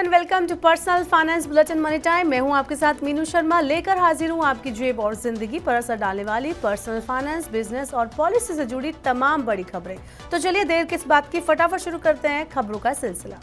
And welcome to personal finance bulletin money time. मैं हूं आपके साथ मीनू शर्मा, लेकर हाजिर हूं आपकी जेब और जिंदगी पर असर डालने वाली पर्सनल फाइनेंस, बिजनेस और पॉलिसी से जुड़ी तमाम बड़ी खबरें। तो चलिए देर किस बात की, फटाफट शुरू करते हैं खबरों का सिलसिला।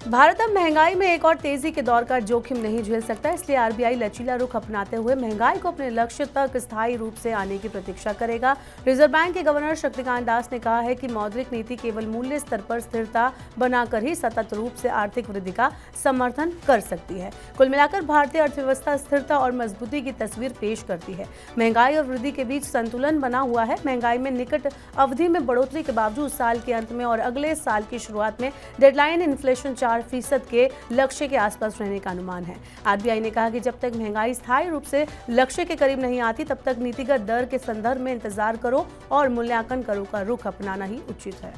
भारत अब महंगाई में एक और तेजी के दौर का जोखिम नहीं झेल सकता, इसलिए आरबीआई लचीला रुख अपनाते हुए महंगाई को अपने लक्ष्य तक स्थायी रूप से आने की प्रतीक्षा करेगा। रिजर्व बैंक के गवर्नर शक्तिकांत दास ने कहा है कि मौद्रिक नीति केवल मूल्य स्तर पर स्थिरता बनाकर ही सतत रूप से आर्थिक वृद्धि का समर्थन कर सकती है। कुल मिलाकर भारतीय अर्थव्यवस्था स्थिरता और मजबूती की तस्वीर पेश करती है। महंगाई और वृद्धि के बीच संतुलन बना हुआ है। महंगाई में निकट अवधि में बढ़ोतरी के बावजूद साल के अंत में और अगले साल की शुरुआत में डेडलाइन इन्फ्लेशन 4% के लक्ष्य के आसपास रहने का अनुमान है। आरबीआई ने कहा कि जब तक महंगाई स्थायी रूप से लक्ष्य के करीब नहीं आती, तब तक नीतिगत दर के संदर्भ में इंतजार करो और मूल्यांकन करो का रुख अपनाना ही उचित है।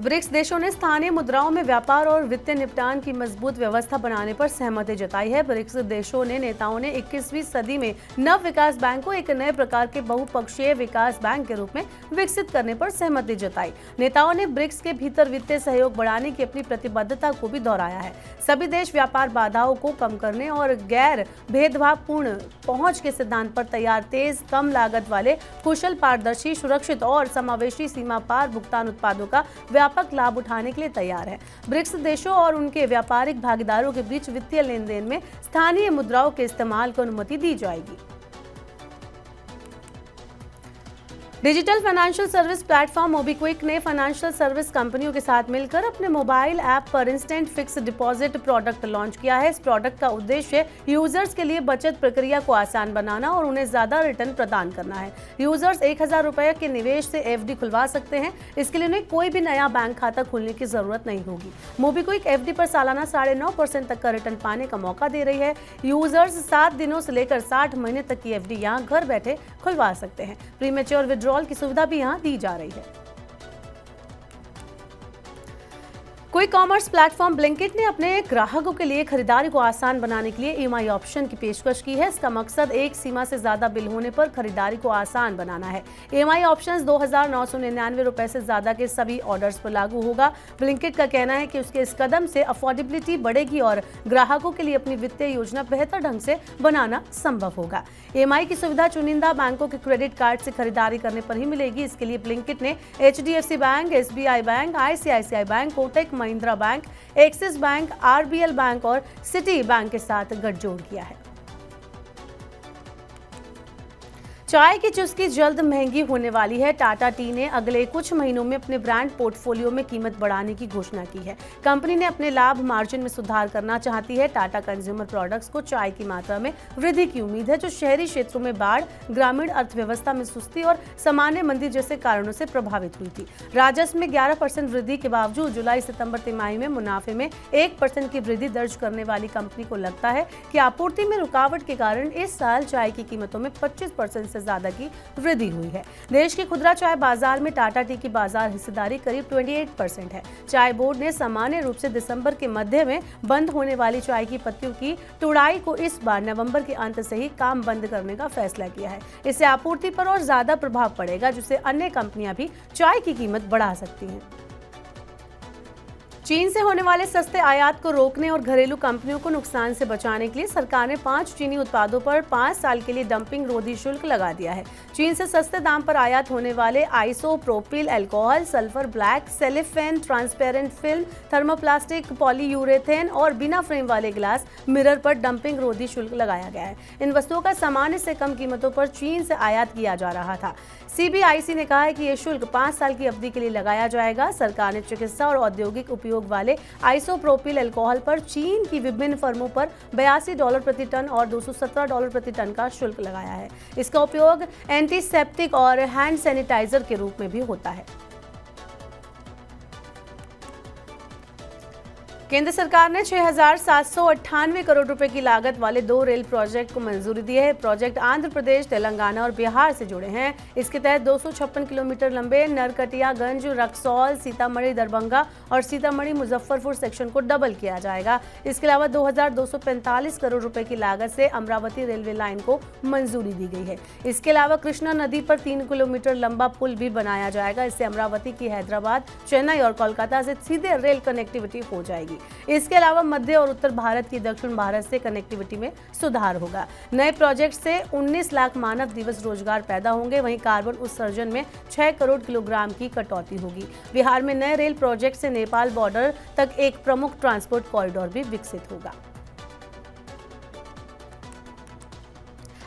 ब्रिक्स देशों ने स्थानीय मुद्राओं में व्यापार और वित्तीय निपटान की मजबूत व्यवस्था बनाने पर सहमति जताई है। ब्रिक्स देशों ने नेताओं ने 21वीं सदी में नव विकास बैंक को एक नए प्रकार के बहुपक्षीय विकास बैंक के रूप में विकसित करने पर सहमति जताई। नेताओं ने ब्रिक्स के भीतर वित्तीय सहयोग बढ़ाने की अपनी प्रतिबद्धता को भी दोहराया है। सभी देश व्यापार बाधाओं को कम करने और गैर भेदभावपूर्ण पहुंच के सिद्धांत पर तैयार तेज, कम लागत वाले, कुशल, पारदर्शी, सुरक्षित और समावेशी सीमा पार भुगतान उत्पादों का व्यापक लाभ उठाने के लिए तैयार है। ब्रिक्स देशों और उनके व्यापारिक भागीदारों के बीच वित्तीय लेन देन में स्थानीय मुद्राओं के इस्तेमाल को अनुमति दी जाएगी। Digital financial service platform MobiKwik ने फाइनेंशियल सर्विस कंपनियों के साथ मिलकर अपने मोबाइल ऐप पर instant fix deposit product launch किया है। इस प्रोडक्ट का उद्देश्य यूजर्स के लिए बचत प्रक्रिया को आसान बनाना और उन्हें ज्यादा रिटर्न प्रदान करना है। यूजर्स 1000 रुपए के निवेश से एफडी खुलवा सकते हैं। इसके लिए उन्हें कोई भी नया बैंक खाता खोलने की जरूरत नहीं होगी। मोबीक्विक एफडी पर सालाना 9.5% तक का रिटर्न पाने का मौका दे रही है। यूजर्स 7 दिनों से लेकर 60 महीने तक की एफडी यहाँ घर बैठे खुलवा सकते हैं। प्रीमेच्योर विड्रॉल की सुविधा भी यहां दी जा रही है। क्विक कॉमर्स प्लेटफॉर्म ब्लिंकिट ने अपने ग्राहकों के लिए खरीदारी को आसान बनाने के लिए ईएमआई ऑप्शन की पेशकश की है। इसका मकसद एक सीमा से ज्यादा बिल होने पर खरीदारी को आसान बनाना है। ईएमआई ऑप्शन 2,999 रुपए से ज्यादा के सभी ऑर्डर्स पर लागू होगा। ब्लिंकिट का कहना है कि उसके इस कदम से अफोर्डेबिलिटी बढ़ेगी और ग्राहकों के लिए अपनी वित्तीय योजना बेहतर ढंग से बनाना संभव होगा। ईएमआई की सुविधा चुनिंदा बैंकों के क्रेडिट कार्ड से खरीदारी करने पर ही मिलेगी। इसके लिए ब्लिंकिट ने HDFC bank, SBI bank, ICICI bank, Kotak Mahindra bank, axis bank, RBL bank और सिटी बैंक के साथ गठजोड़ किया है। चाय की चुस्की जल्द महंगी होने वाली है। टाटा टी ने अगले कुछ महीनों में अपने ब्रांड पोर्टफोलियो में कीमत बढ़ाने की घोषणा की है। कंपनी ने अपने लाभ मार्जिन में सुधार करना चाहती है। टाटा कंज्यूमर प्रोडक्ट्स को चाय की मात्रा में वृद्धि की उम्मीद है, जो शहरी क्षेत्रों में बाढ़, ग्रामीण अर्थव्यवस्था में सुस्ती और सामान्य मंदी जैसे कारणों से प्रभावित हुई थी। राजस्व में 11% वृद्धि के बावजूद जुलाई-सितंबर तिमाही में मुनाफे में 1% की वृद्धि दर्ज करने वाली कंपनी को लगता है कि आपूर्ति में रुकावट के कारण इस साल चाय की कीमतों में 25% ज्यादा की वृद्धि हुई है। देश के खुदरा चाय बाजार में टाटा टी की बाजार हिस्सेदारी करीब 28% है। चाय बोर्ड ने सामान्य रूप से दिसंबर के मध्य में बंद होने वाली चाय की पत्तियों की तुड़ाई को इस बार नवंबर के अंत से ही काम बंद करने का फैसला किया है। इससे आपूर्ति पर और ज्यादा प्रभाव पड़ेगा, जिससे अन्य कंपनियां भी चाय की कीमत बढ़ा सकती हैं। चीन से होने वाले सस्ते आयात को रोकने और घरेलू कंपनियों को नुकसान से बचाने के लिए सरकार ने 5 चीनी उत्पादों पर 5 साल के लिए डंपिंग रोधी शुल्क लगा दिया है। चीन से सस्ते दाम पर आयात होने वाले isopropyl alcohol, sulphur black, cellophane, transparent film, thermoplastic, polyurethane और बिना फ्रेम वाले ग्लास मिरर पर डंपिंग रोधी शुल्क लगाया गया है। इन वस्तुओं का सामान्य से कम कीमतों पर चीन से आयात किया जा रहा था। CBIC ने कहा है कि यह शुल्क 5 साल की अवधि के लिए लगाया जाएगा। सरकार ने चिकित्सा और औद्योगिक उपयोग वाले आइसोप्रोपिल अल्कोहल पर चीन की विभिन्न फर्मों पर $82 प्रति टन और $217 प्रति टन का शुल्क लगाया है। इसका उपयोग एंटीसेप्टिक और हैंड सैनिटाइजर के रूप में भी होता है। केंद्र सरकार ने 6,798 करोड़ रुपए की लागत वाले 2 रेल प्रोजेक्ट को मंजूरी दी है। प्रोजेक्ट आंध्र प्रदेश, तेलंगाना और बिहार से जुड़े हैं। इसके तहत 256 किलोमीटर लंबे नरकटियागंज, रक्सौल, सीतामढ़ी दरभंगा और सीतामढ़ी मुजफ्फरपुर सेक्शन को डबल किया जाएगा। इसके अलावा 2,245 करोड़ रुपए की लागत से अमरावती रेलवे लाइन को मंजूरी दी गई है। इसके अलावा कृष्णा नदी पर 3 किलोमीटर लंबा पुल भी बनाया जाएगा। इससे अमरावती की हैदराबाद, चेन्नई और कोलकाता से सीधे रेल कनेक्टिविटी हो जाएगी। इसके अलावा मध्य और उत्तर भारत की दक्षिण भारत से कनेक्टिविटी में सुधार होगा। नए प्रोजेक्ट से 19 लाख मानव दिवस रोजगार पैदा होंगे। वहीं कार्बन उत्सर्जन में 6 करोड़ किलोग्राम की कटौती होगी। बिहार में नए रेल प्रोजेक्ट से नेपाल बॉर्डर तक एक प्रमुख ट्रांसपोर्ट कॉरिडोर भी विकसित होगा।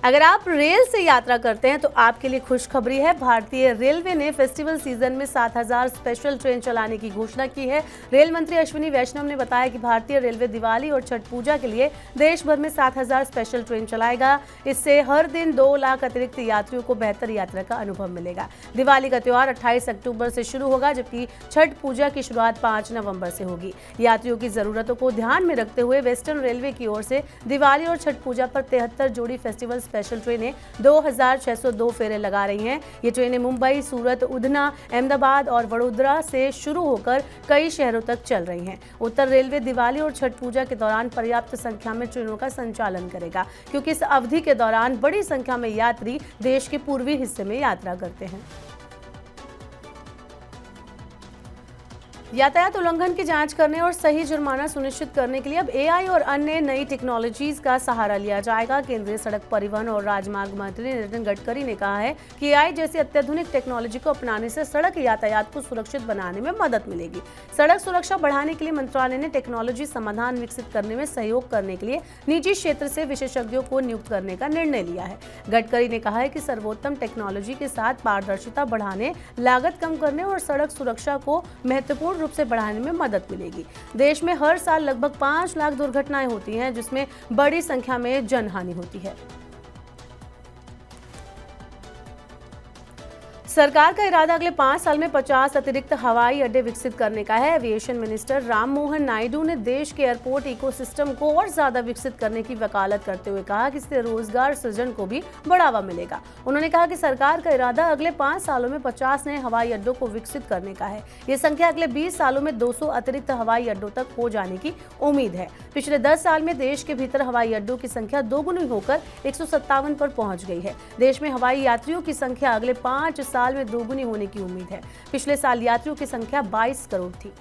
अगर आप रेल से यात्रा करते हैं तो आपके लिए खुशखबरी है। भारतीय रेलवे ने फेस्टिवल सीजन में 7,000 स्पेशल ट्रेन चलाने की घोषणा की है। रेल मंत्री अश्विनी वैष्णव ने बताया कि भारतीय रेलवे दिवाली और छठ पूजा के लिए देश भर में 7,000 स्पेशल ट्रेन चलाएगा। इससे हर दिन 2 लाख अतिरिक्त यात्रियों को बेहतर यात्रा का अनुभव मिलेगा। दिवाली का त्योहार 28 अक्टूबर से शुरू होगा, जबकि छठ पूजा की शुरुआत 5 नवंबर से होगी। यात्रियों की जरूरतों को ध्यान में रखते हुए वेस्टर्न रेलवे की ओर से दिवाली और छठ पूजा पर 73 जोड़ी फेस्टिवल स्पेशल ट्रेनें 2,602 फेरे लगा रही हैं। ये ट्रेनें मुंबई, सूरत, उधना, अहमदाबाद और वडोदरा से शुरू होकर कई शहरों तक चल रही हैं। उत्तर रेलवे दिवाली और छठ पूजा के दौरान पर्याप्त संख्या में ट्रेनों का संचालन करेगा, क्योंकि इस अवधि के दौरान बड़ी संख्या में यात्री देश के पूर्वी हिस्से में यात्रा करते हैं। यातायात उल्लंघन की जांच करने और सही जुर्माना सुनिश्चित करने के लिए अब एआई और अन्य नई टेक्नोलॉजीज का सहारा लिया जाएगा। केंद्रीय सड़क परिवहन और राजमार्ग मंत्री नितिन गडकरी ने कहा है कि एआई जैसी अत्याधुनिक टेक्नोलॉजी को अपनाने से सड़क यातायात को सुरक्षित बनाने में मदद मिलेगी। सड़क सुरक्षा बढ़ाने के लिए मंत्रालय ने टेक्नोलॉजी समाधान विकसित करने में सहयोग करने के लिए निजी क्षेत्र से विशेषज्ञों को नियुक्त करने का निर्णय लिया है। गडकरी ने कहा है कि सर्वोत्तम टेक्नोलॉजी के साथ पारदर्शिता बढ़ाने, लागत कम करने और सड़क सुरक्षा को महत्वपूर्ण रूप से बढ़ाने में मदद मिलेगी। देश में हर साल लगभग 5 लाख दुर्घटनाएं होती हैं, जिसमें बड़ी संख्या में जनहानि होती है। सरकार का इरादा अगले 5 साल में 50 अतिरिक्त हवाई अड्डे विकसित करने का है। एविएशन मिनिस्टर राम मोहन नायडू ने देश के एयरपोर्ट इकोसिस्टम को और ज्यादा विकसित करने की वकालत करते हुए कहा कि इससे रोजगार सृजन को भी बढ़ावा मिलेगा। उन्होंने कहा कि सरकार का इरादा अगले 5 सालों में 50 नए हवाई अड्डों को विकसित करने का है। ये संख्या अगले 20 सालों में 200 अतिरिक्त हवाई अड्डों तक हो जाने की उम्मीद है। पिछले 10 साल में देश के भीतर हवाई अड्डों की संख्या दोगुनी होकर 157 पर पहुंच गई है। देश में हवाई यात्रियों की संख्या अगले 5 साल में दोगुनी होने की उम्मीद है। पिछले साल यात्रियों की संख्या 22 करोड़ थी।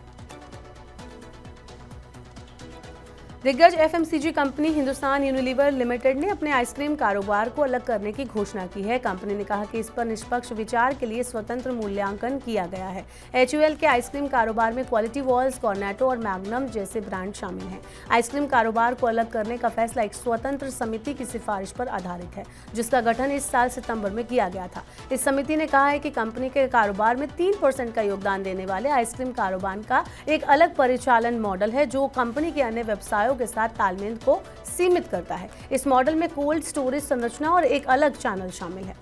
दिग्गज FMCG company Hindustan Unilever limited ने अपने आइसक्रीम कारोबार को अलग करने की घोषणा की है। कंपनी ने कहा कि इस पर निष्पक्ष विचार के लिए स्वतंत्र मूल्यांकन किया गया है। HUL के आइसक्रीम कारोबार में क्वालिटी वॉल्स, कॉर्नेटो और मैग्नम जैसे ब्रांड शामिल हैं। आइसक्रीम कारोबार को अलग करने का फैसला एक स्वतंत्र समिति की सिफारिश पर आधारित है, जिसका गठन इस साल सितंबर में किया गया था। इस समिति ने कहा है कि कंपनी के कारोबार में 3% का योगदान देने वाले आइसक्रीम कारोबार का एक अलग परिचालन मॉडल है, जो कंपनी के अन्य व्यवसायों के साथ तालमेल को सीमित करता है। इस मॉडल में कोल्ड स्टोरेज संरचना और एक अलग चैनल शामिल है।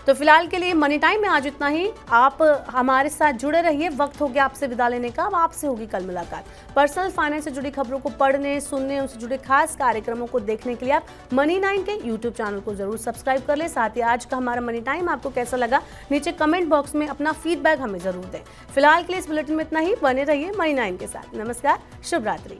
तो फिलहाल के लिए मनी टाइम में आज इतना ही। आप हमारे साथ जुड़े रहिए। वक्त हो गया आपसे विदा लेने का। अब आपसे होगी कल मुलाकात। पर्सनल फाइनेंस से जुड़ी खबरों को पढ़ने, सुनने, उनसे जुड़े खास कार्यक्रमों को देखने के लिए आप मनी 9 के YouTube चैनल को जरूर सब्सक्राइब कर ले। साथ ही आज का हमारा मनी टाइम आपको कैसा लगा, नीचे कमेंट बॉक्स में अपना फीडबैक हमें जरूर दें। फिलहाल के लिए इस बुलेटिन में इतना ही। बने रहिए मनी 9 के साथ। नमस्कार, शुभ रात्रि।